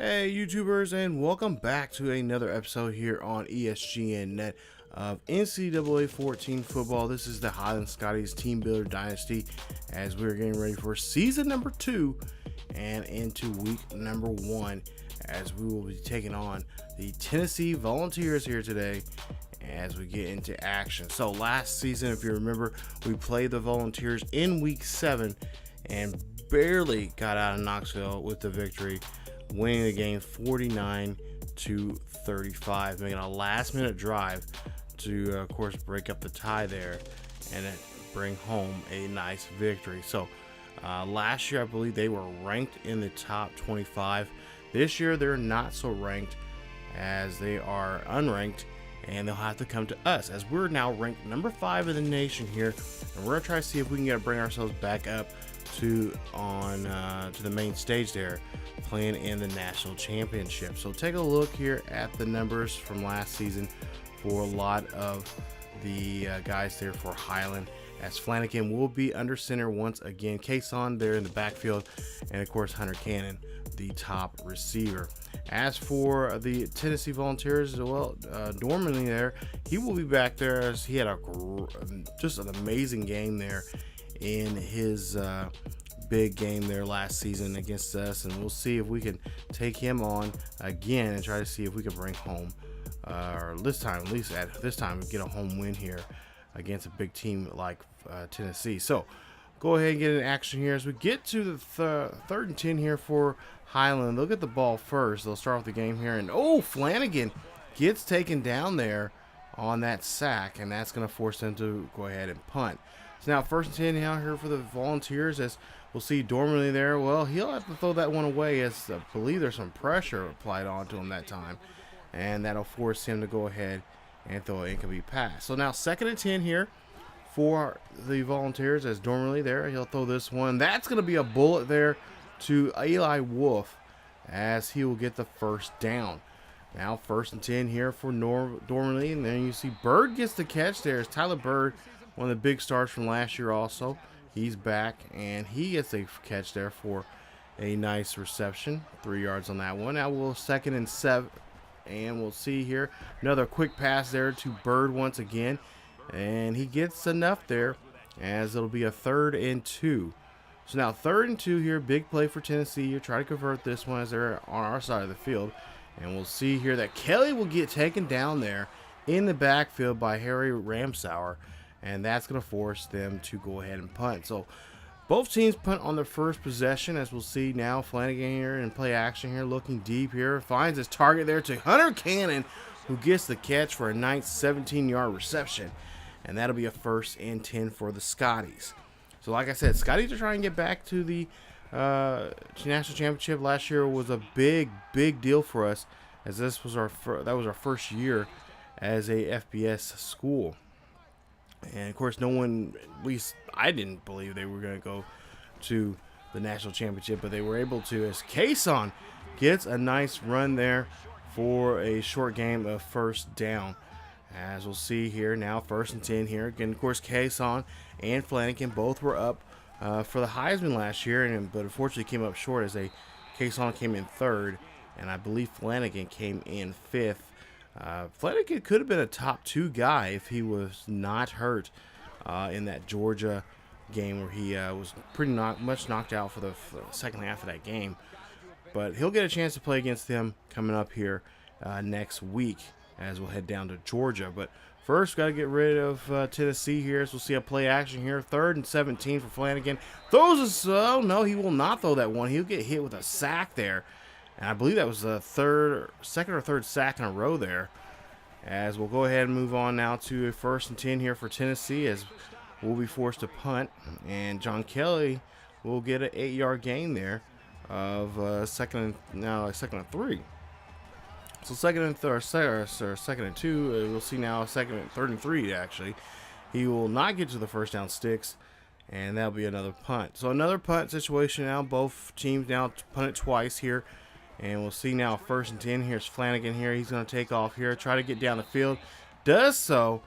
Hey YouTubers, and welcome back to another episode here on ESGNet of NCAA 14 football. This is the Highland Scotties Team Builder Dynasty as we're getting ready for season number 2 and into week number 1 as we will be taking on the Tennessee Volunteers here today as we get into action. So last season, if you remember, we played the Volunteers in week 7 and barely got out of Knoxville with the victory, winning the game 49-35, making a last-minute drive to, of course, break up the tie there and bring home a nice victory. So last year, I believe they were ranked in the top 25. This year, they're not so ranked as they are unranked, and they'll have to come to us as we're now ranked number 5 in the nation here, and we're gonna try to see if we can bring ourselves back up to the main stage there, playing in the national championship. So take a look here at the numbers from last season for a lot of the guys there for Highland, as Flanagan will be under center once again, Kason there in the backfield, and of course Hunter Cannon, the top receiver. As for the Tennessee Volunteers, well, Dormady there, he will be back there as he had just an amazing game there in his big game there last season against us, and we'll see if we can take him on again and try to see if we can bring home, or this time, at least at this time, get a home win here against a big team like Tennessee. So go ahead and get in action here as we get to the third and 10 here for Highland. They'll get the ball first. They'll start off the game here, and Flanagan gets taken down there on that sack, and that's going to force them to go ahead and punt. So now first and 10 out here for the Volunteers, as we'll see Dormady there. Well, he'll have to throw that one away as I believe there's some pressure applied onto him that time, and that'll force him to go ahead and throw an incomplete pass. So now second and 10 here for the Volunteers as Dormady there. He'll throw this one. That's going to be a bullet there to Eli Wolf as he will get the first down. Now first and 10 here for Dormady, and then you see Bird gets the catch there. As Tyler Bird, one of the big stars from last year also, he's back, and he gets a catch there for a nice reception, 3 yards on that one. Now we'll second and 7, and we'll see here another quick pass there to Bird once again, and he gets enough there as it'll be a 3rd and 2. So now 3rd and 2 here, big play for Tennessee. You try to convert this one as they're on our side of the field, and we'll see here that Kelly will get taken down there in the backfield by Harry Ramsauer, and that's going to force them to go ahead and punt. So both teams punt on their first possession, as we'll see now. Flanagan here in play action here, looking deep here, finds his target there to Hunter Cannon, who gets the catch for a nice 17-yard reception, and that'll be a 1st and 10 for the Scotties. So like I said, Scotties are trying to get back to the national championship. Last year was a big deal for us, as this was our first year as a FBS school. And of course, no one, at least I didn't believe they were going to go to the national championship, but they were able to, as Kason gets a nice run there for a short game of first down. As we'll see here now, 1st and 10 here. Again, of course, Kason and Flanagan both were up for the Heisman last year, but unfortunately came up short as Kason came in 3rd, and I believe Flanagan came in 5th. Flanagan could have been a top 2 guy if he was not hurt in that Georgia game where he was pretty much knocked out for the second half of that game. But he'll get a chance to play against them coming up here next week as we'll head down to Georgia. But first, got to get rid of Tennessee here. So we'll see a play action here. 3rd and 17 for Flanagan. Throws us. Oh, no, he will not throw that one. He'll get hit with a sack there. And I believe that was the second or third sack in a row there. As we'll go ahead and move on now to a 1st and 10 here for Tennessee, as we'll be forced to punt. And John Kelly will get an 8-yard gain there of second and 3. So second and 2. We'll see now 3rd and 3 actually. He will not get to the first down sticks, and that'll be another punt. So another punt situation now. Both teams now punt it twice here. And we'll see now 1st and 10. Here's Flanagan here. He's going to take off here, try to get down the field. Does so,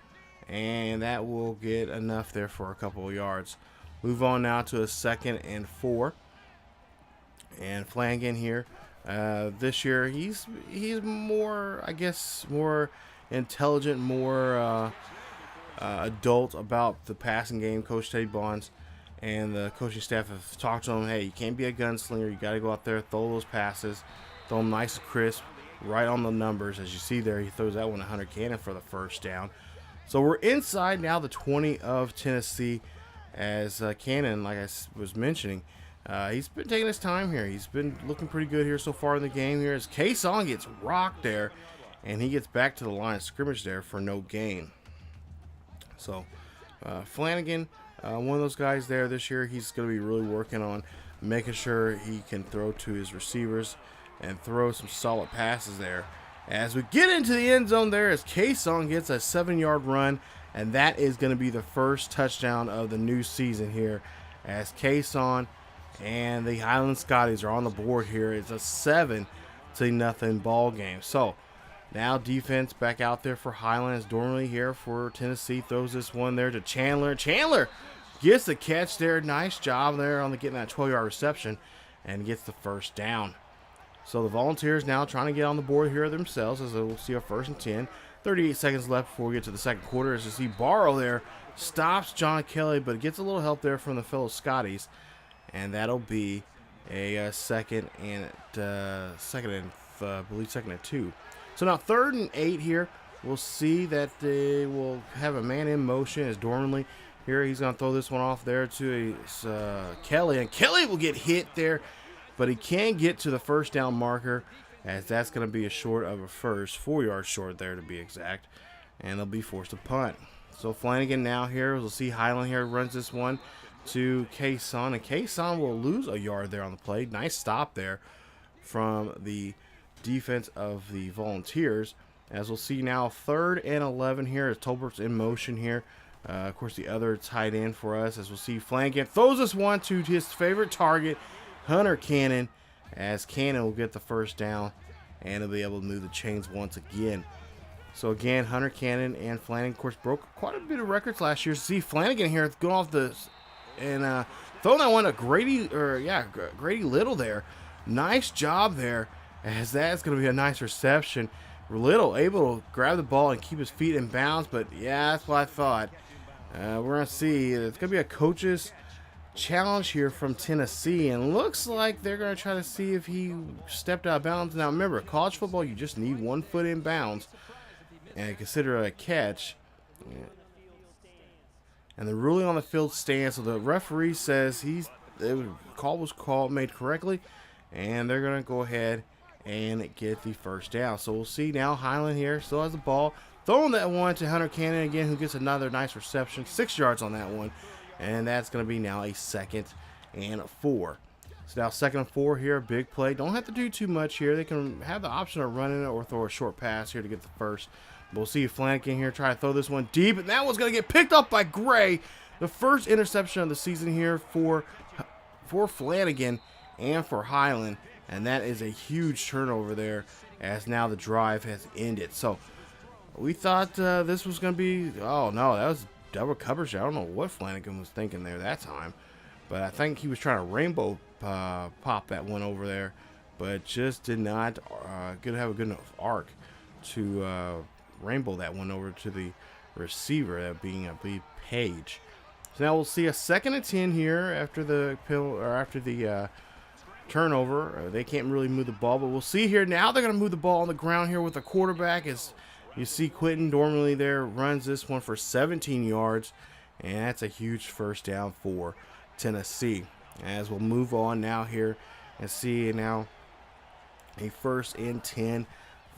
and that will get enough there for a couple of yards. Move on now to a 2nd and 4. And Flanagan here This year, he's more, I guess, more intelligent, more adult about the passing game. Coach Teddy Bonds and the coaching staff have talked to him. Hey, you can't be a gunslinger. You got to go out there, throw those passes, throw them nice and crisp, right on the numbers. As you see there, he throws that one to Hunter Cannon for the first down. So we're inside now the 20 of Tennessee, as Cannon, like I was mentioning, he's been taking his time here. He's been looking pretty good here so far in the game here, as K-Song gets rocked there, and he gets back to the line of scrimmage there for no gain. So Flanagan, one of those guys there this year, he's going to be really working on making sure he can throw to his receivers and throw some solid passes there. As we get into the end zone there, as K-Song gets a 7-yard run, and that is going to be the first touchdown of the new season here, as K-Song and the Highland Scotties are on the board here. It's a 7-0 ball game. So now defense back out there for Highland, as Dormady here for Tennessee throws this one there to Chandler. Chandler gets the catch there. Nice job there on getting that 12-yard reception and gets the first down. So the Volunteers now trying to get on the board here themselves, as we'll see a 1st and 10. 38 seconds left before we get to the second quarter, as you see Barrow there stops John Kelly, but gets a little help there from the fellow Scotties. And that'll be a second and 2. So now 3rd and 8 here. We'll see that they will have a man in motion as Dormady here. He's going to throw this one off there to Kelly, and Kelly will get hit there, but he can get to the first down marker, as that's going to be a short of a first, 4 yards short there to be exact, and they'll be forced to punt. So Flanagan now here, we'll see Highland here runs this one to K-Son, and K-Son will lose a yard there on the play. Nice stop there from the defense of the Volunteers, as we'll see now 3rd and 11 here, as Tolbert's in motion here. Of course, the other tight end for us, as we'll see Flanagan throws this one to his favorite target, Hunter Cannon, as Cannon will get the first down, and he'll be able to move the chains once again. So again, Hunter Cannon and Flanagan, of course, broke quite a bit of records last year. See Flanagan here going off and throwing that one to Grady Little there. Nice job there, as that's going to be a nice reception. Little able to grab the ball and keep his feet in bounds, but yeah, that's what I thought. We're going to see it's going to be a coach's challenge here from Tennessee, and looks like they're going to try to see if he stepped out of bounds. Now remember, college football, you just need 1 foot in bounds and consider it a catch. And the ruling on the field stands, so the referee says the call was made correctly, and they're going to go ahead and get the first down. So we'll see now Highland here still has the ball, throwing that one to Hunter Cannon again, who gets another nice reception, 6 yards on that one. And that's going to be now a 2nd and 4. So now 2nd and 4 here, big play. Don't have to do too much here. They can have the option of running it or throw a short pass here to get the first. We'll see Flanagan here try to throw this one deep, and that one's going to get picked up by Gray. The first interception of the season here for Flanagan and for Highland, and that is a huge turnover there, as now the drive has ended. So we thought this was going to be, oh no, that was double coverage. I don't know what Flanagan was thinking there that time, but I think he was trying to rainbow pop that one over there, but just did not have a good enough arc to rainbow that one over to the receiver, that being, I believe, Page. So now we'll see a 2nd and 10 here after the turnover. They can't really move the ball, but we'll see here now they're going to move the ball on the ground here with the quarterback. As you see Quentin Dormady there runs this one for 17 yards, and that's a huge first down for Tennessee. As we'll move on now here and see now a 1st and 10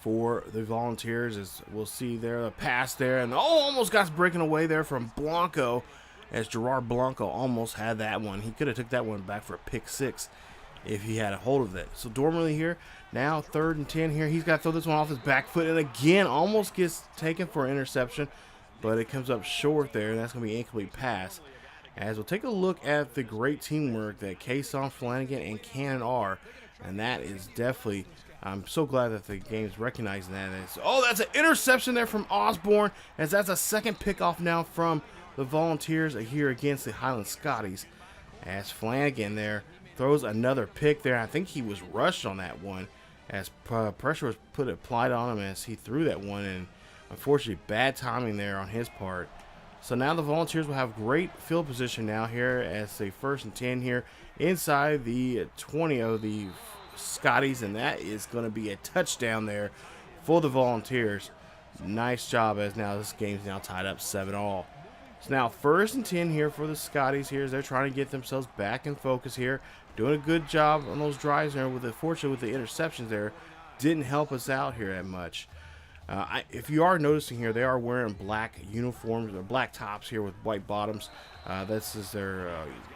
for the Volunteers, as we'll see there the pass there, and almost got breaking away there from Blanco, as Gerard Blanco almost had that one. He could have took that one back for a pick 6 if he had a hold of it. So Dormady here now 3rd and 10 here. He's got to throw this one off his back foot, and again almost gets taken for an interception, but it comes up short there, and that's going to be an incomplete pass. As we'll take a look at the great teamwork that K-Son, Flanagan, and Cannon are, and that is definitely, I'm so glad that the game's recognizing that. That's an interception there from Osborne, as that's a 2nd pickoff now from the Volunteers here against the Highland Scotties. As Flanagan there throws another pick there. I think he was rushed on that one. as pressure was applied on him as he threw that one, and unfortunately bad timing there on his part. So now the Volunteers will have great field position now here as a 1st and 10 here inside the 20 of the Scotties, and that is going to be a touchdown there for the Volunteers. Nice job, as now this game's now tied up 7-all. So now 1st and 10 here for the Scotties here as they're trying to get themselves back in focus here. Doing a good job on those drives there. Fortunately with the interceptions there, didn't help us out here that much. If you are noticing here, they are wearing black uniforms or black tops here with white bottoms. This is their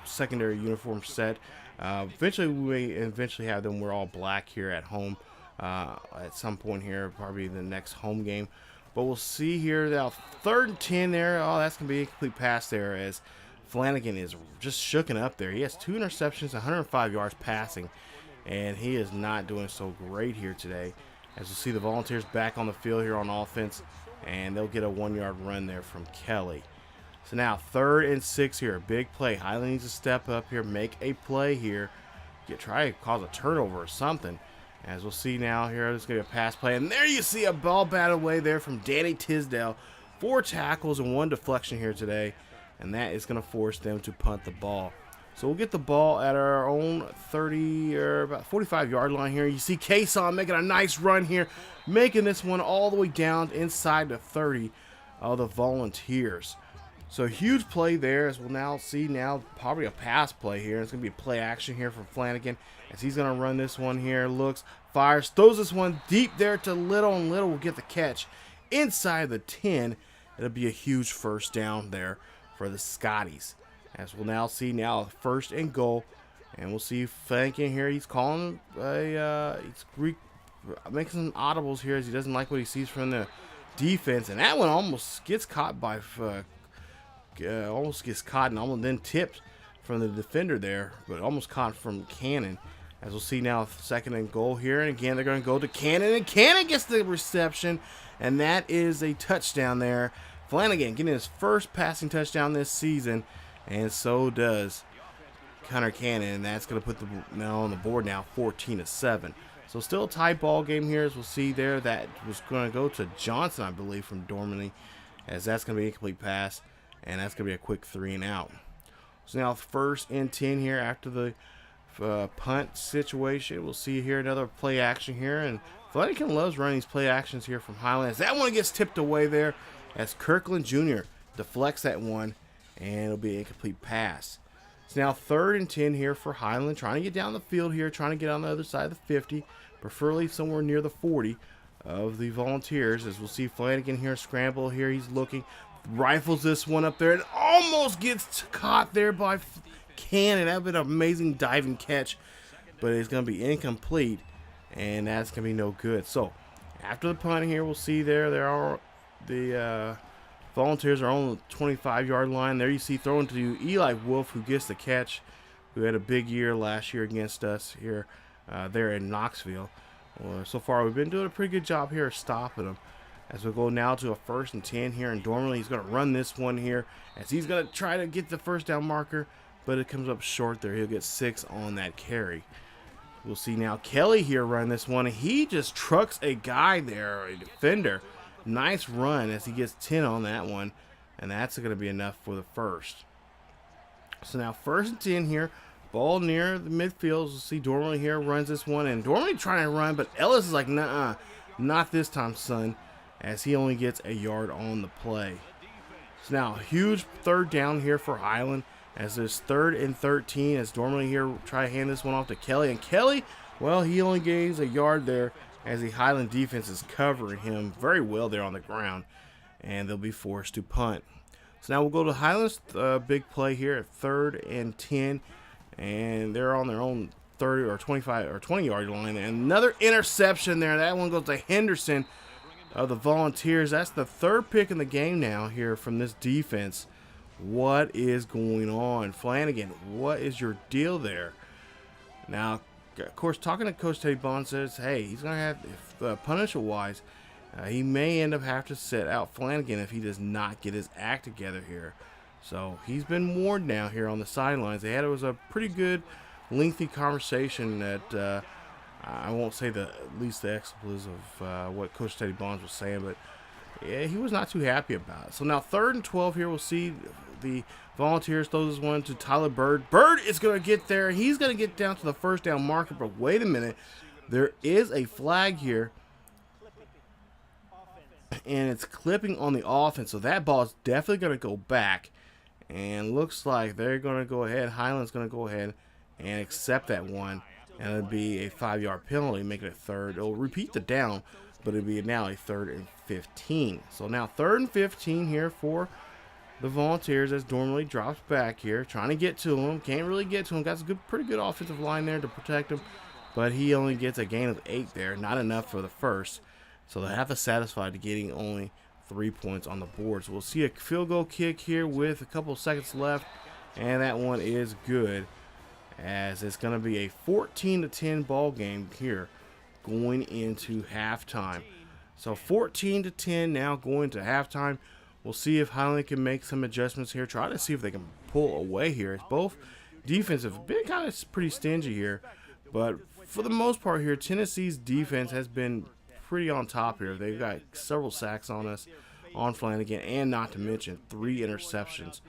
secondary uniform set. Eventually, we may have them wear all black here at home at some point here, probably the next home game. But we'll see here now 3rd and 10 there. Oh, that's going to be a complete pass there as Flanagan is just shooken up there. He has 2 interceptions, 105 yards passing, and he is not doing so great here today. As you see the Volunteers back on the field here on offense, and they'll get a 1-yard run there from Kelly. So now 3rd and 6 here, a big play. Highland needs to step up here, make a play here, try to cause a turnover or something. As we'll see now here, there's going to be a pass play, and there you see a ball batted away there from Danny Tisdale. 4 tackles and 1 deflection here today, and that is going to force them to punt the ball. So we'll get the ball at our own 30 or about 45-yard line here. You see Kason making a nice run here, making this one all the way down inside the 30 of the Volunteers. So huge play there, as we'll now see probably a pass play here. It's going to be a play action here from Flanagan as he's going to run this one here. Looks, fires, throws this one deep there to Little, and Little will get the catch inside the 10. It'll be a huge 1st down there for the Scotties. As we'll now see 1st and goal, and we'll see Flanagan here. He's calling he's making some audibles here as he doesn't like what he sees from the defense, and that one almost gets caught by and almost then tipped from the defender there, but almost caught from Cannon. As we'll see now 2nd and goal here, and again they're going to go to Cannon, and Cannon gets the reception, and that is a touchdown there. Flanagan getting his 1st passing touchdown this season. And so does Connor Cannon, and that's going to put them now on the board now 14-7. So still a tie ball game here, as we'll see there. That was going to go to Johnson, I believe, from Dormady, as that's going to be a complete pass, and that's going to be a quick 3 and out. So now 1st and 10 here after the punt situation. We'll see here another play action here, and Flanagan loves running these play actions here from Highlands. That one gets tipped away there as Kirkland Jr. deflects that one, and it'll be a complete pass. It's now 3rd and 10 here for Highland, trying to get down the field here, trying to get on the other side of the 50, preferably somewhere near the 40 of the Volunteers. As we'll see Flanagan here scramble here, he's looking, rifles this one up there, and almost gets caught there by Cannon. That would be an amazing diving catch, but it's going to be incomplete, and that's going to be no good. So after the punt here, we'll see there are the Volunteers are on the 25-yard line. There you see throwing to Eli Wolf, who gets the catch, who had a big year last year against us here there in Knoxville. So far, we've been doing a pretty good job here of stopping them. As we go now to a 1st and 10 here in Dormady, he's going to run this one here as he's going to try to get the 1st down marker, but it comes up short there. He'll get 6 on that carry. We'll see now Kelly here run this one. He just trucks a guy there, a defender. Nice run as he gets 10 on that one, and that's going to be enough for the 1st. So now 1st and 10 here, ball near the midfield. We'll see Dormady here runs this one, and Dormady trying to run, but Ellis is like, nuh-uh, not this time, son, as he only gets a yard on the play. So now a huge 3rd down here for Highland as there's 3rd and 13 as Dormady here try to hand this one off to Kelly, and Kelly, well, he only gains a yard there as the Highland defense is covering him very well there on the ground, and they'll be forced to punt. So now we'll go to Highland's big play here at 3rd and 10, and they're on their own 30 or 25 or 20-yard line, and another interception there. That one goes to Henderson of the Volunteers. That's the 3rd pick in the game now here from this defense. What is going on? Flanagan, what is your deal there? Now, of course, talking to Coach Teddy Bond says, hey, he's going to have, if punishment-wise, he may end up having to sit out Flanagan if he does not get his act together here. So he's been warned now here on the sidelines. It was a pretty good, lengthy conversation that I won't say the least the expletives of what Coach Teddy Bonds was saying, but yeah, he was not too happy about it. So now 3rd and 12 here. We'll see the Volunteers throw this one to Tyler Bird. Bird is going to get there. He's going to get down to the first down marker, but wait a minute. There is a flag here, and it's clipping on the offense, so that ball is definitely going to go back, and looks like they're going to go ahead. Highland's going to go ahead and accept that one, and it'll be a 5-yard penalty, making it 3rd. It'll repeat the down, but it'll be now a 3rd and 15. So now 3rd and 15 here for the Volunteers as Dormady drops back here, trying to get to him. Can't really get to him. Got a pretty good offensive line there to protect him, but he only gets a gain of 8 there. Not enough for the first. So they have to satisfy to getting only 3 points on the board. So we'll see a field goal kick here with a couple of seconds left, and that one is good, as it's going to be a 14-10 ball game here going into halftime. So 14-10 now going to halftime. We'll see if Highland can make some adjustments here. Try to see if they can pull away here. It's both defensive been kind of pretty stingy here, but for the most part here, Tennessee's defense has been pretty on top here. They've got several sacks on us, on Flanagan, and not to mention 3 interceptions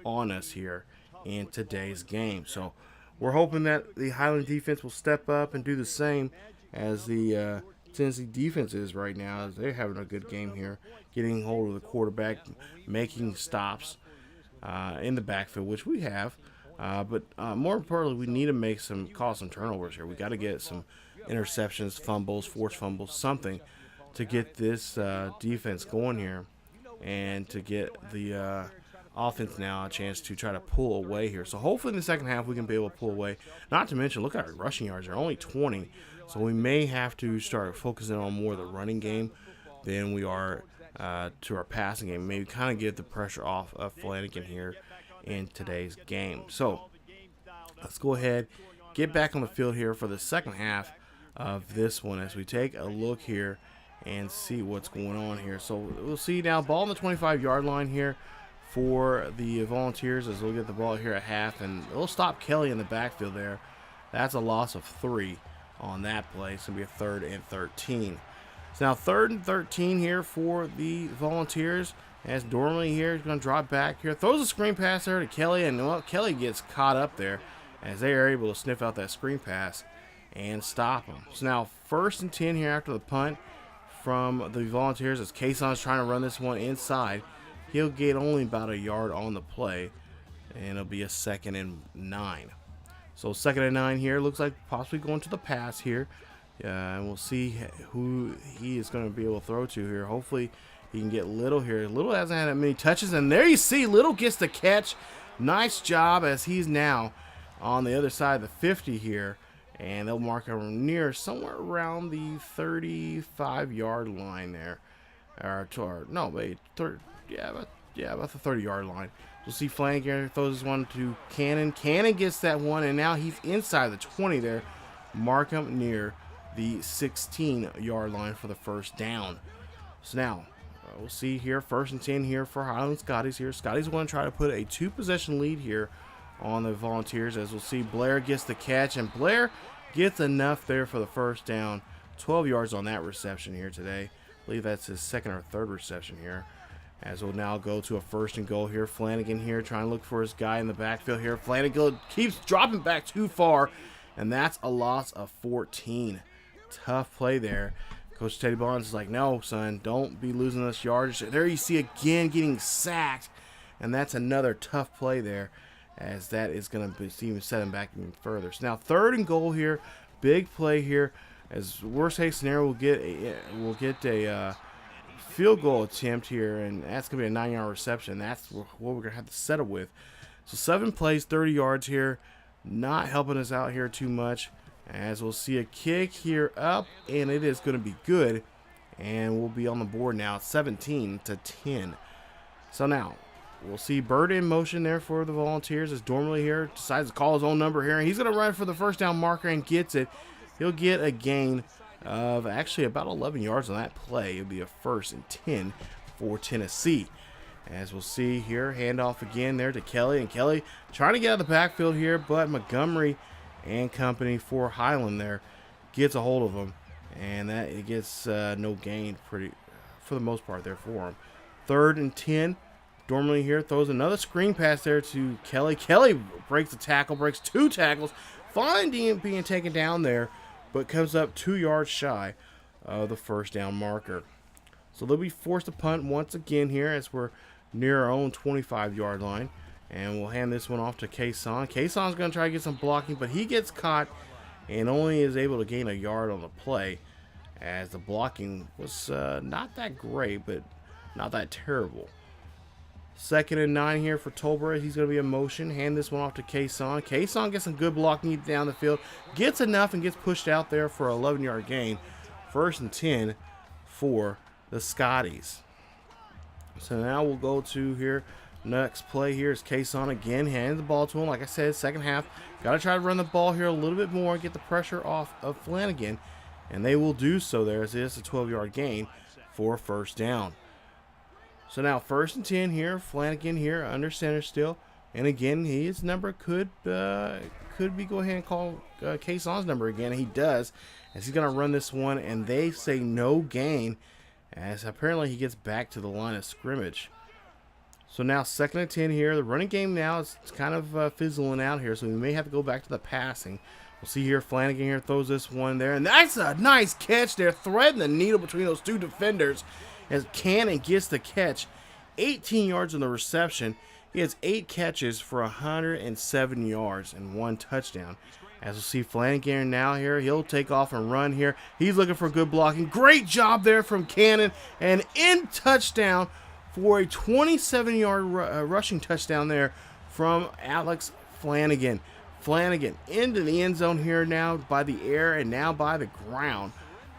on us here in today's game. So we're hoping that the Highland defense will step up and do the same as the Tennessee defense is right now, as they're having a good game here, getting hold of the quarterback, making stops in the backfield, which we have. But more importantly, we need to cause some turnovers here. We got to get some interceptions, fumbles, forced fumbles, something to get this defense going here, and to get the offense now a chance to try to pull away here. So hopefully in the second half we can be able to pull away. Not to mention, look at our rushing yards. They're only 20. So we may have to start focusing on more of the running game than we are to our passing game. Maybe kind of get the pressure off of Flanagan here in today's game. So let's go ahead, get back on the field here for the second half of this one as we take a look here and see what's going on here. So we'll see now, ball on the 25-yard line here for the Volunteers as we'll get the ball here at half, and it'll stop Kelly in the backfield there. That's a loss of 3 on that play. It's going to be a 3rd and 13. So now 3rd and 13 here for the Volunteers as Dormady here is going to drop back here. Throws a screen pass there to Kelly, and well, Kelly gets caught up there as they are able to sniff out that screen pass and stop him. So now 1st and 10 here after the punt from the Volunteers as Kason's trying to run this one inside. He'll get only about a yard on the play, and it'll be a 2nd and 9. So 2nd and 9 here. Looks like possibly going to the pass here. And we'll see who he is going to be able to throw to here. Hopefully he can get Little here. Little hasn't had that many touches, and there you see Little gets the catch. Nice job, as he's now on the other side of the 50 here. And they'll mark him near somewhere around the 35-yard line there. About the 30-yard line. We'll see Flanagan throws this one to Cannon. Cannon gets that one, and now he's inside the 20 there. Mark him near the 16-yard line for the first down. So now we'll see here 1st and 10 here for Highland Scotties here. Scotties want to try to put a 2-possession lead here on the Volunteers, as we'll see Blair gets the catch, and Blair gets enough there for the first down. 12 yards on that reception here today. I believe that's his 2nd or 3rd reception here. As we'll now go to a 1st and goal here. Flanagan here trying to look for his guy in the backfield here. Flanagan keeps dropping back too far, and that's a loss of 14. Tough play there. Coach Teddy Bonds is like, no, son, don't be losing this yardage. There you see again getting sacked, and that's another tough play there, as that is going to even set him back even further. So now 3rd and goal here. Big play here. As worst case scenario, we'll get a field goal attempt here, and that's going to be a 9-yard reception. That's what we're going to have to settle with. So 7 plays, 30 yards here. Not helping us out here too much, as we'll see a kick here up, and it is going to be good, and we'll be on the board now 17-10. So now we'll see Bird in motion there for the Volunteers as Dormady here decides to call his own number here, and he's going to run for the first down marker and gets it. He'll get a gain of actually about 11 yards on that play. It'll be a 1st and 10 for Tennessee. As we'll see here, handoff again there to Kelly, and Kelly trying to get out of the backfield here, but Montgomery and company for Highland there gets a hold of him, and that it gets no gain for the most part there for him. 3rd and 10. Dormady here throws another screen pass there to Kelly. Kelly breaks a tackle, breaks 2 tackles, finally being taken down there, but comes up 2 yards shy of the first down marker. So they'll be forced to punt once again here as we're near our own 25-yard line. And we'll hand this one off to Kason. Kason's going to try to get some blocking, but he gets caught and only is able to gain a yard on the play, as the blocking was not that great, but not that terrible. 2nd and 9 here for Tolbert. He's going to be in motion. Hand this one off to Kason. Kason gets some good blocking down the field. Gets enough and gets pushed out there for an 11-yard gain. 1st and 10 for the Scotties. So now we'll go to here. Next play here is Kason again. Hands the ball to him. Like I said, second half. Got to try to run the ball here a little bit more and get the pressure off of Flanagan. And they will do so there, as it is a 12-yard gain for first down. So now 1st and 10 here. Flanagan here under center still. And again, his number could be go ahead and call Kason's number again. And he does, as he's going to run this one. And they say no gain, as apparently he gets back to the line of scrimmage. So now 2nd and 10 here. The running game now is kind of fizzling out here, so we may have to go back to the passing. We'll see here, Flanagan here throws this one there, and that's a nice catch there, threading the needle between those 2 defenders as Cannon gets the catch. 18 yards on the reception. He has 8 catches for 107 yards and 1 touchdown. As we'll see Flanagan now here, he'll take off and run here. He's looking for good blocking. Great job there from Cannon, and in touchdown for a 27-yard rushing touchdown there from Alex Flanagan. Flanagan into the end zone here now by the air and now by the ground.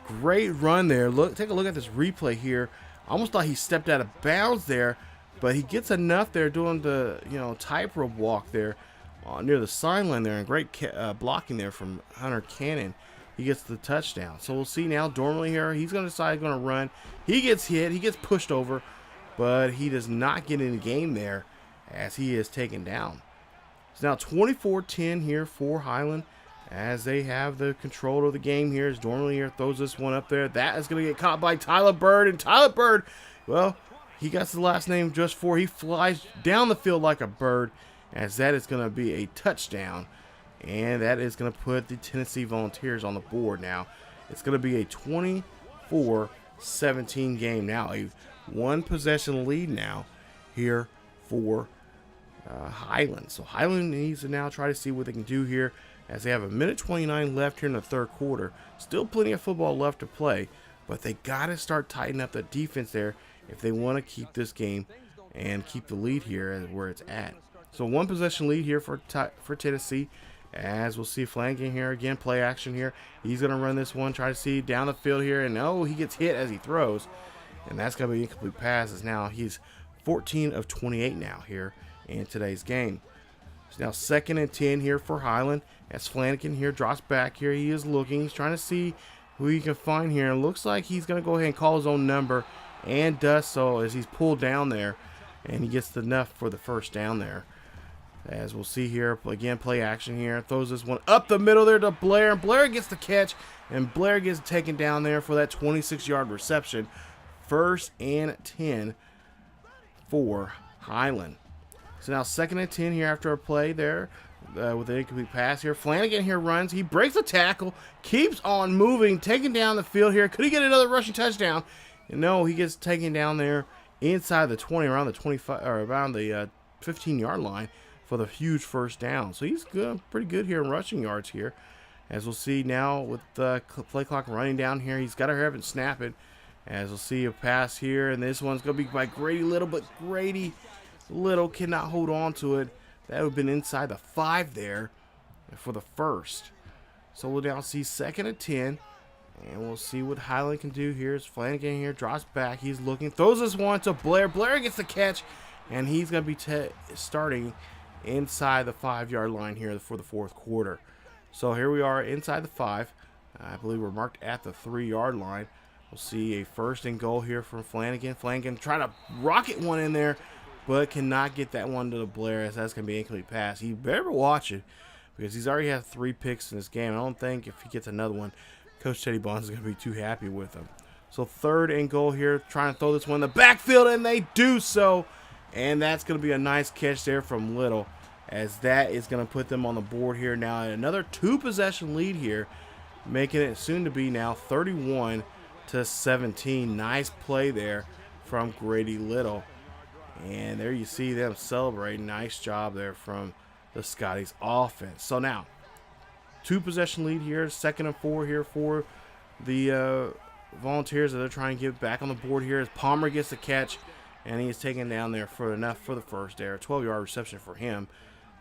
Great run there. Take a look at this replay here. Almost thought he stepped out of bounds there, but he gets enough there doing the tightrope walk there near the sideline there, and great blocking there from Hunter Cannon. He gets the touchdown. So we'll see now Dormady here. He's going to decide he's going to run. He gets hit. He gets pushed over, but he does not get in the game there as he is taken down. It's now 24-10 here for Highland as they have the control of the game here. As Dormady here throws this one up there. That is going to get caught by Tyler Bird. And Tyler Bird, well, he got the last name just for. He flies down the field like a bird, as that is going to be a touchdown. And that is going to put the Tennessee Volunteers on the board now. It's going to be a 24-17 game now. A 1-possession lead now here for Highland. So Highland needs to now try to see what they can do here, as they have 1:29 left here in the 3rd quarter. Still plenty of football left to play, but they got to start tightening up the defense there if they want to keep this game and keep the lead here where it's at. So 1-possession lead here for Tennessee, as we'll see Flanagan here again, play action here. He's going to run this one, try to see down the field here, and he gets hit as he throws, and that's going to be an incomplete pass, as now he's 14 of 28 now here in today's game. It's now 2nd and 10 here for Highland, as Flanagan here drops back here. He is looking. He's trying to see who he can find here. It looks like he's going to go ahead and call his own number, and does so as he's pulled down there, and he gets enough for the first down there. As we'll see here, again, play action here. Throws this one up the middle there to Blair, and Blair gets the catch, and Blair gets taken down there for that 26-yard reception. 1st and 10 for Highland. So now 2nd and 10 here after a play there with an incomplete pass here. Flanagan here runs. He breaks the tackle, keeps on moving, taking down the field here. Could he get another rushing touchdown? And no, he gets taken down there inside the 20, around the 25, or around the 15-yard line for the huge first down. So he's good, pretty good here in rushing yards here. As we'll see now with the play clock running down here, he's got to hurry up and snap it. As we'll see a pass here, and this one's going to be by Grady Little, but Grady Little cannot hold on to it. That would have been inside the 5 there for the first. So we'll now see 2nd and 10, and we'll see what Highland can do here. As Flanagan here drops back, he's looking, throws this one to Blair. Blair gets the catch, and he's going to be starting inside the 5-yard line here for the 4th quarter. So here we are inside the 5. I believe we're marked at the 3-yard line. We'll see a 1st and goal here from Flanagan. Flanagan trying to rocket one in there, but cannot get that one to the Blair, as that's going to be an incomplete pass. He better watch it, because he's already had 3 picks in this game. I don't think if he gets another one, Coach Teddy Bonds is going to be too happy with him. So 3rd and goal here, trying to throw this one in the backfield, and they do so. And that's going to be a nice catch there from Little, as that is going to put them on the board here now. Another 2-possession lead here, making it soon to be now 31-17. Nice play there from Grady Little. And there you see them celebrating. Nice job there from the Scotties offense. So now, 2-possession lead here, 2nd and 4 here for the Volunteers, that they're trying to get back on the board here as Palmer gets the catch, and he is taken down there for enough for the first there. A 12-yard reception for him,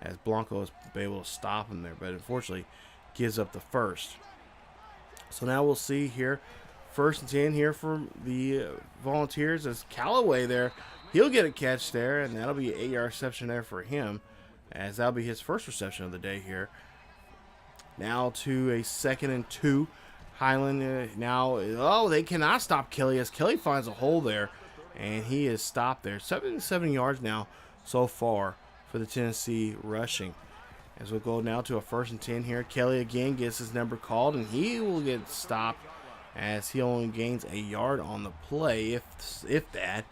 as Blanco is able to stop him there, but unfortunately gives up the first. So now we'll see here, 1st and 10 here for the Volunteers, as Callaway there, he'll get a catch there, and that'll be an 8-yard reception there for him, as that'll be his first reception of the day here. Now to a 2nd and 2. Highland they cannot stop Kelly, as Kelly finds a hole there, and he is stopped there. 77 yards now so far for the Tennessee rushing. As we'll go now to a 1st and 10 here. Kelly again gets his number called, and he will get stopped, as he only gains a yard on the play, if that.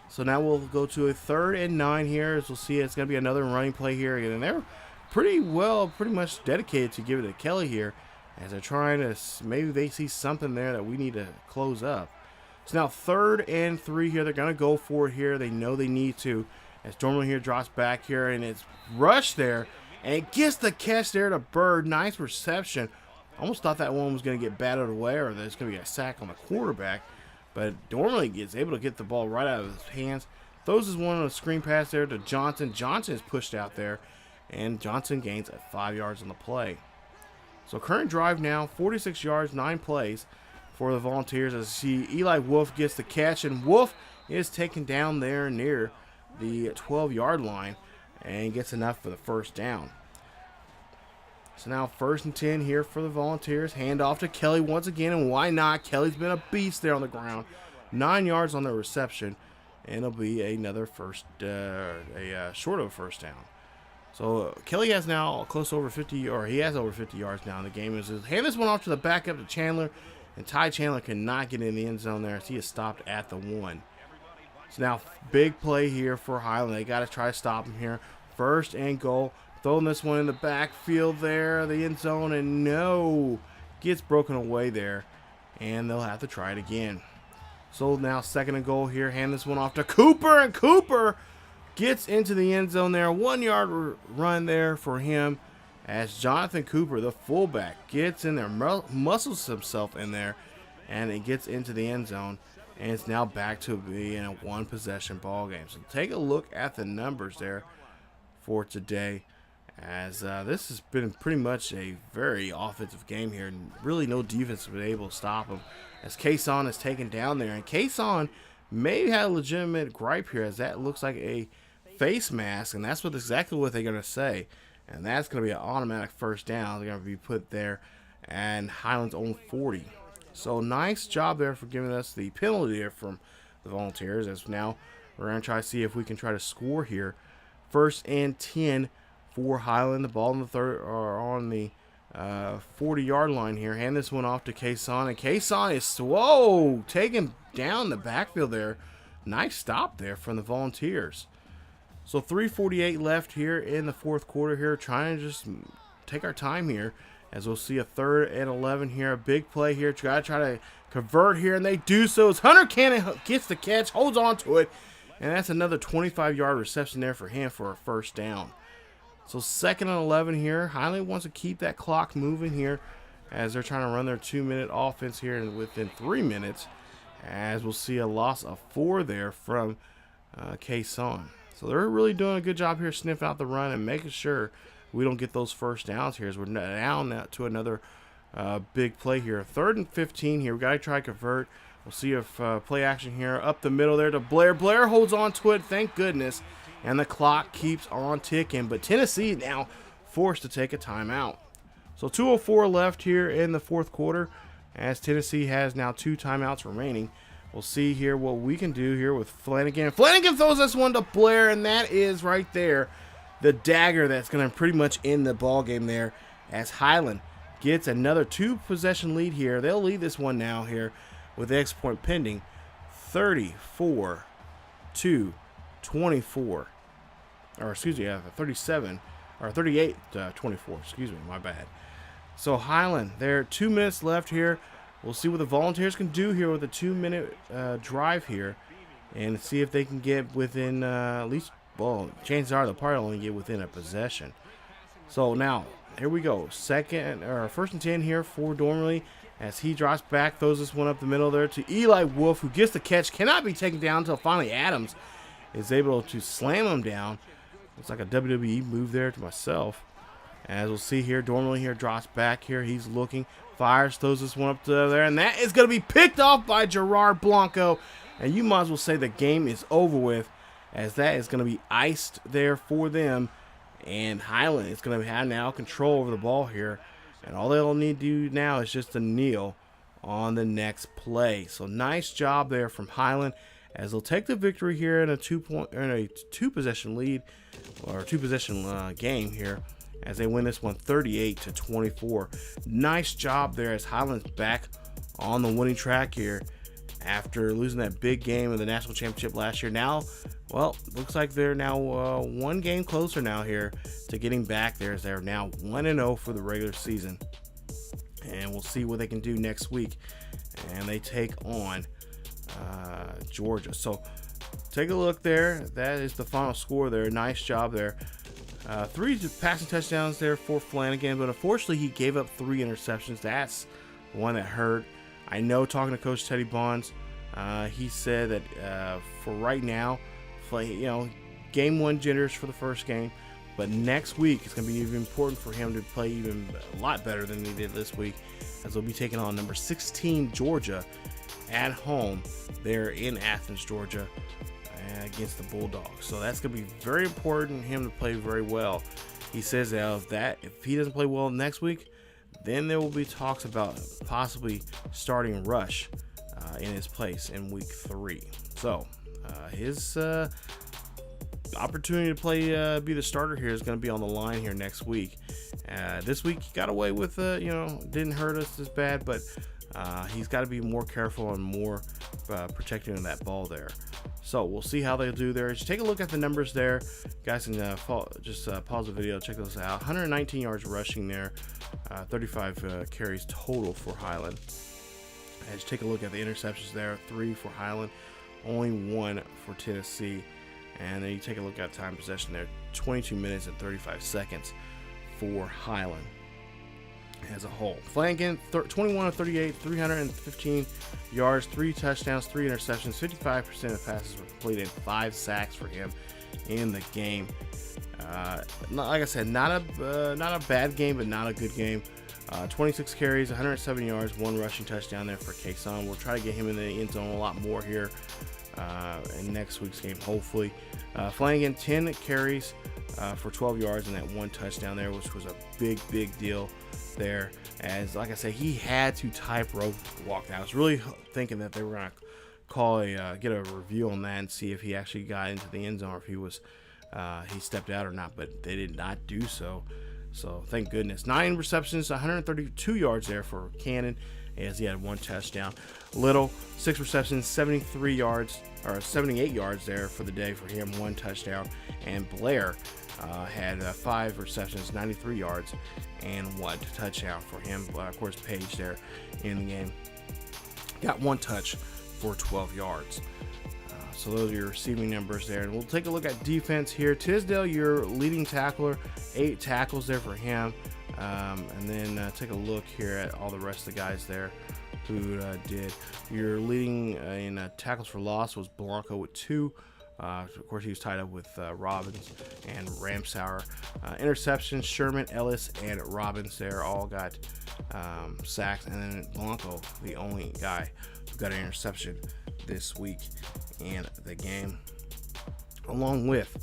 So now we'll go to a 3rd and 9 here, as we'll see it's going to be another running play here, and they're pretty much dedicated to give it to Kelly here, as they're trying to, maybe they see something there that we need to close up. So now 3rd and 3 here. They're going to go for it here. They know they need to, as Dormady here drops back here, and it's rushed there, and it gets the catch there to Bird. Nice reception. Almost thought that one was going to get batted away, or there's going to be a sack on the quarterback, but Dormady gets able to get the ball right out of his hands. Throws his one on a screen pass there to Johnson. Johnson is pushed out there, and Johnson gains 5 yards on the play. So current drive now, 46 yards, 9 plays for the Volunteers, as see Eli Wolf gets the catch, and Wolf is taken down there near the 12-yard line and gets enough for the first down. So now 1st and 10 here for the Volunteers. Hand off to Kelly once again, and why not? Kelly's been a beast there on the ground. 9 yards on the reception, and it'll be another short of a first down. So Kelly has now close over 50, or he has over 50 yards now in the game. As hand this one off to the backup to Chandler, and Ty Chandler cannot get in the end zone there, as he is stopped at the 1. So now big play here for Highland. They got to try to stop him here. 1st and goal. Throwing this one in the backfield there, the end zone, and no, gets broken away there, and they'll have to try it again. So now 2nd and goal here. Hand this one off to Cooper, and Cooper gets into the end zone there. 1-yard run there for him, as Jonathan Cooper, the fullback, gets in there, muscles himself in there, and it gets into the end zone. And it's now back to being a 1-possession ball game. So take a look at the numbers there for today, as this has been pretty much a very offensive game here, and really no defense has been able to stop him, as Kason is taken down there. And Kason may have a legitimate gripe here, as that looks like a face mask, and that's exactly what they're going to say, and that's going to be an automatic first down. They're going to be put there, and Highland's own 40. So nice job there for giving us the penalty there from the Volunteers, as now we're going to try to see if we can try to score here. 1st and 10 for Highland. The ball on the 40-yard line here. Hand this one off to Kason, and Kason is taken down the backfield there. Nice stop there from the Volunteers. So 3:48 left here in the 4th quarter here, trying to just take our time here, as we'll see a 3rd and 11 here. A big play here, try to convert here, and they do so as Hunter Cannon gets the catch, holds on to it, and that's another 25-yard reception there for him for a first down. So 2nd and 11 here. Highland wants to keep that clock moving here, as they're trying to run their 2-minute offense here within 3 minutes, as we'll see a loss of 4 there from Kason. So they're really doing a good job here sniffing out the run and making sure we don't get those first downs here, as we're down to another big play here. 3rd and 15 here. We got to try to convert. We'll see if play action here up the middle there to Blair. Blair holds on to it, thank goodness, and the clock keeps on ticking. But Tennessee now forced to take a timeout. So 2:04 left here in the 4th quarter, as Tennessee has now 2 timeouts remaining. We'll see here what we can do here with Flanagan. Flanagan throws this one to Blair, and that is right there the dagger that's going to pretty much end the ball game there, as Highland gets another 2-possession lead here. They'll lead this one now here with the extra point pending. 34-24. Or excuse me, 37 or 38-24. Excuse me, my bad. So Highland, there are 2 minutes left here. We'll see what the Volunteers can do here with a 2-minute drive here, and see if they can get within at least. Well, chances are they'll probably only get within a possession. So now here we go. First and 10 here for Dormady as he drops back, throws this one up the middle there to Eli Wolf, who gets the catch, cannot be taken down until finally Adams is able to slam him down. Looks like a WWE move there to myself. As we'll see here, Dormady here drops back here. He's looking, fires, throws this one up to there, and that is going to be picked off by Gerard Blanco. And you might as well say the game is over with, as that is going to be iced there for them. And Highland is going to have now control over the ball here. And all they'll need to do now is just to kneel on the next play. So nice job there from Highland, as they'll take the victory here in a 2-possession lead, or 2-possession game here, as they win this one 38-24. Nice job there, as Highland's back on the winning track here after losing that big game in the national championship last year. Now, well, looks like they're now 1 game closer now here to getting back there, as they're now 1-0 for the regular season. And we'll see what they can do next week. And they take on Georgia. So take a look there. That is the final score there. Nice job there. 3 passing touchdowns there for Flanagan, but unfortunately he gave up 3 interceptions. That's the one that hurt. I know, talking to Coach Teddy Bonds, he said that for right now, game 1 jitters for the first game, but next week it's going to be even important for him to play even a lot better than he did this week, as they'll be taking on number 16 Georgia at home there in Athens, Georgia, against the Bulldogs. So that's going to be very important for him to play very well. He says that if he doesn't play well next week, then there will be talks about possibly starting Rush in his place in week 3. So his opportunity to play, be the starter here, is going to be on the line here next week. This week he got away with didn't hurt us as bad, but he's got to be more careful and more protecting of that ball there. So we'll see how they do there. Just take a look at the numbers there. Guys can pause the video, check those out. 119 yards rushing there, 35 carries total for Highland. And just take a look at the interceptions there. 3 for Highland, only 1 for Tennessee. And then you take a look at time possession there, 22 minutes and 35 seconds for Highland as a whole. Flanagan, 21 of 38, 315 yards, 3 touchdowns, 3 interceptions, 55% of passes were completed, 5 sacks for him in the game. Like I said, not a bad game, but not a good game. 26 carries, 107 yards, 1 rushing touchdown there for Kason. We'll try to get him in the end zone a lot more here in next week's game, hopefully. Flanagan, 10 carries for 12 yards and that 1 touchdown there, which was a big deal there. As like I said, he had to tightrope walk. I was really thinking that they were going to call get a review on that and see if he actually got into the end zone, or if he stepped out or not, but they did not do so. So thank goodness. 9 receptions, 132 yards there for Cannon, as he had 1 touchdown. Little, 6 receptions, 78 yards there for the day for him, 1 touchdown. And Blair had 5 receptions, 93 yards, and 1 touchdown for him. Of course, Page there in the game got 1 touch for 12 yards. So those are your receiving numbers there. And we'll take a look at defense here. Tisdale, your leading tackler, 8 tackles there for him. And then take a look here at all the rest of the guys there who did. Your leading in tackles for loss was Blanco with 2. Of course, he was tied up with Robbins and Ramsauer. Interceptions, Sherman, Ellis, and Robbins there all got sacks. And then Blanco, the only guy who got an interception this week in the game. Along with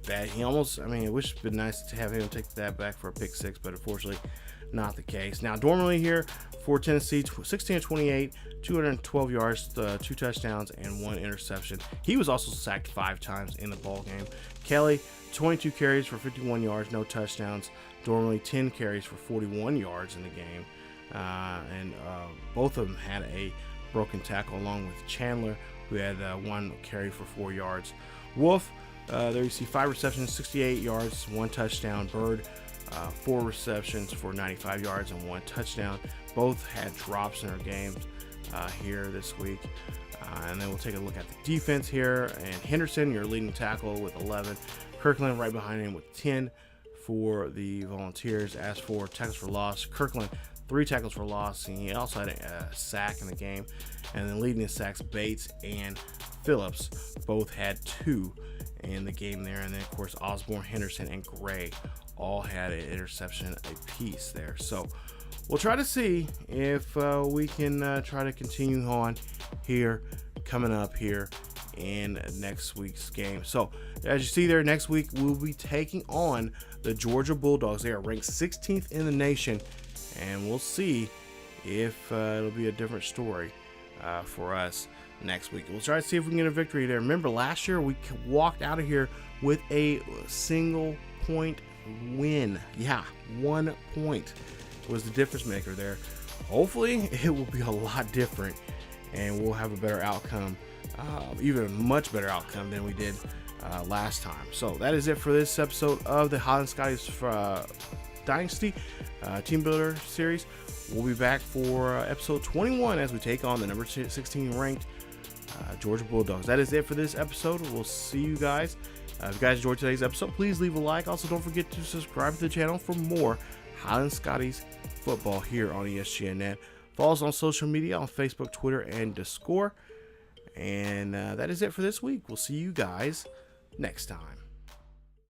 that, he almost, it wish it'd been nice to have him take that back for a pick 6, but unfortunately not the case. Now, Dormady here for Tennessee, 16-28, 212 yards, 2 touchdowns, and 1 interception. He was also sacked 5 times in the ball game. Kelly, 22 carries for 51 yards, no touchdowns, Dormady 10 carries for 41 yards in the game. And both of them had a broken tackle, along with Chandler, who had 1 carry for 4 yards. Wolf, there you see 5 receptions, 68 yards, 1 touchdown. Bird, 4 receptions for 95 yards and 1 touchdown. Both had drops in their games here this week. And then we'll take a look at the defense here. And Henderson, your leading tackle, with 11. Kirkland right behind him with 10 for the Volunteers. As for tackles for loss, Kirkland 3 tackles for loss, and he also had a sack in the game. And then leading the sacks, Bates and Phillips both had 2 in the game there. And then, of course, Osborne, Henderson, and Gray all had an interception apiece there. So we'll try to see if we can try to continue on here, coming up here in next week's game. So as you see there, next week we'll be taking on the Georgia Bulldogs. They are ranked 16th in the nation, and we'll see if it'll be a different story for us next week. We'll try to see if we can get a victory there. Remember, last year we walked out of here with a single point win. Yeah, 1 point was the difference maker there. Hopefully it will be a lot different, and we'll have a better outcome, even a much better outcome than we did last time. So that is it for this episode of the Highland Scotties Dynasty Team Builder Series. We'll be back for episode 21 as we take on the number 16 ranked Georgia Bulldogs. That is it for this episode. We'll see you guys. If you guys enjoyed today's episode, please leave a like. Also, don't forget to subscribe to the channel for more Highland Scotties football here on ESGNet. Follow us on social media on Facebook, Twitter, and Discord. And that is it for this week. We'll see you guys next time.